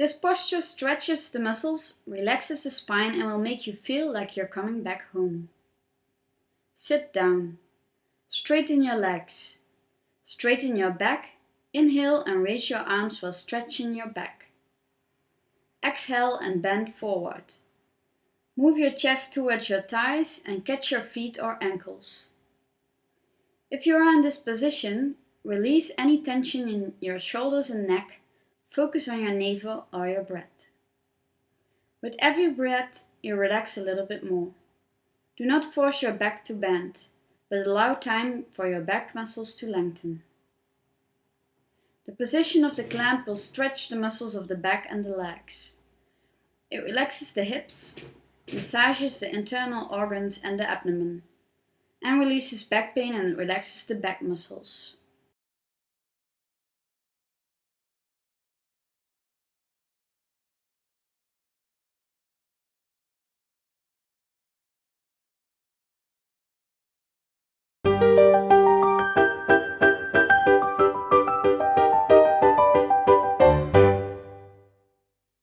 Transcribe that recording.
This posture stretches the muscles, relaxes the spine, and will make you feel like you're coming back home. Sit down. Straighten your legs. Straighten your back. Inhale and raise your arms while stretching your back. Exhale and bend forward. Move your chest towards your thighs and catch your feet or ankles. If you are in this position, release any tension in your shoulders and neck. Focus on your navel or your breath. With every breath, you relax a little bit more. Do not force your back to bend, but allow time for your back muscles to lengthen. The position of the clamp will stretch the muscles of the back and the legs. It relaxes the hips, massages the internal organs and the abdomen, and releases back pain and relaxes the back muscles.